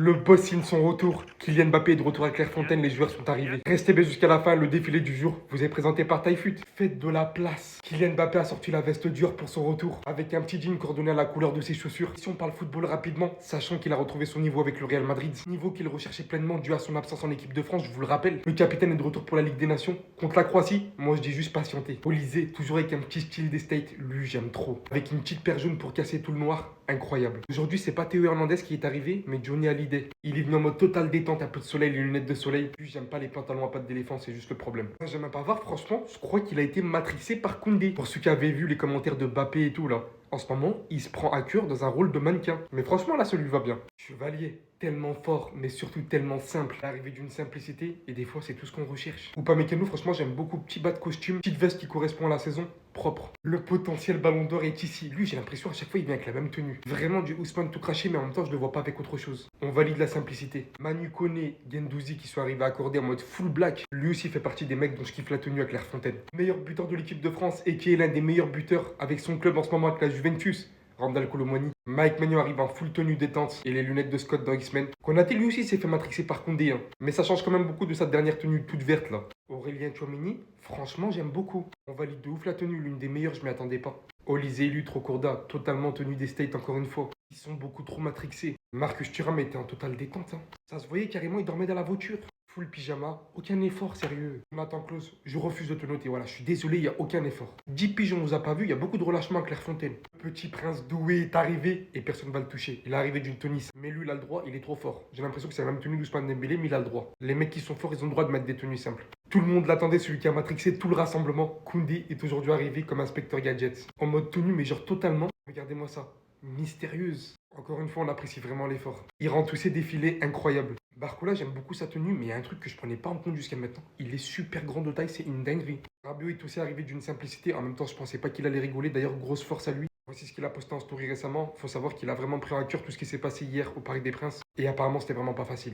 Le boss signe son retour. Kylian Mbappé est de retour à Clairefontaine, les joueurs sont arrivés. Restez bien jusqu'à la fin, le défilé du jour vous est présenté par Taifut. Faites de la place. Kylian Mbappé a sorti la veste dure pour son retour, avec un petit jean coordonné à la couleur de ses chaussures. Si on parle football rapidement, sachant qu'il a retrouvé son niveau avec le Real Madrid, niveau qu'il recherchait pleinement dû à son absence en équipe de France, je vous le rappelle. Le capitaine est de retour pour la Ligue des Nations. Contre la Croatie, moi je dis juste patienter. Olysée, toujours avec un petit style des States, lui j'aime trop. Avec une petite paire jaune pour casser tout le noir, incroyable. Aujourd'hui, c'est pas Théo Hernandez qui est arrivé, mais Johnny Hallyday. Il est venu en mode total détente, un peu de soleil, les lunettes de soleil. Lui, j'aime pas les pantalons à pattes d'éléphant, c'est juste le problème. Benjamin Pavard, franchement, je crois qu'il a été matrixé par Koundé. Pour ceux qui avaient vu les commentaires de Mbappé et tout là. En ce moment, il se prend à cœur dans un rôle de mannequin. Mais franchement, là, ça lui va bien. Chevalier, tellement fort, mais surtout tellement simple. L'arrivée d'une simplicité, et des fois, c'est tout ce qu'on recherche. Upamecano, franchement, j'aime beaucoup. Petit bas de costume, petite veste qui correspond à la saison, propre. Le potentiel ballon d'or est ici. Lui, j'ai l'impression à chaque fois, il vient avec la même tenue. Vraiment du Ousmane tout craché, mais en même temps, je le vois pas avec autre chose. On valide la simplicité. Manu Koné, Guendouzi qui sont arrivés à accorder en mode full black. Lui aussi fait partie des mecs dont je kiffe la tenue à Clairefontaine. Meilleur buteur de l'équipe de France et qui est l'un des meilleurs buteurs avec son club en ce moment avec la Juventus. Randal Colomwani. Mike Maignan arrive en full tenue détente et les lunettes de Scott dans X-Men. Konaté lui aussi s'est fait matrixer par Koundé, hein. Mais ça change quand même beaucoup de sa dernière tenue toute verte là. Aurélien Tchouameni, franchement j'aime beaucoup. On valide de ouf la tenue, l'une des meilleures, je m'y attendais pas. Olysée élu, Trocourda, totalement tenue des States encore une fois. Ils sont beaucoup trop matrixés. Marcus Thuram était en totale détente, hein. Ça se voyait carrément, il dormait dans la voiture. Full pyjama, aucun effort, sérieux. Nathan Klose, je refuse de te noter, voilà, je suis désolé, il n'y a aucun effort. 10 piges, on vous a pas vu, il y a beaucoup de relâchement à Clairefontaine. Petit prince doué est arrivé et personne ne va le toucher. Il est arrivé d'une tenue, mais lui, il a le droit, il est trop fort. J'ai l'impression que c'est la même tenue d'Ousmane Dembélé, mais il a le droit. Les mecs qui sont forts, ils ont le droit de mettre des tenues simples. Tout le monde l'attendait, celui qui a matrixé tout le rassemblement. Koundé est aujourd'hui arrivé comme inspecteur gadget. En mode tenue, mais genre totalement. Regardez-moi ça. Mystérieuse. Encore une fois, on apprécie vraiment l'effort. Il rend tous ses défilés incroyables. Barcola, j'aime beaucoup sa tenue, mais il y a un truc que je prenais pas en compte jusqu'à maintenant. Il est super grand de taille, c'est une dinguerie. Rabiot est aussi arrivé d'une simplicité. En même temps, je pensais pas qu'il allait rigoler. D'ailleurs, grosse force à lui. Voici ce qu'il a posté en story récemment. Faut savoir qu'il a vraiment pris à cœur tout ce qui s'est passé hier au Parc des Princes. Et apparemment, c'était vraiment pas facile.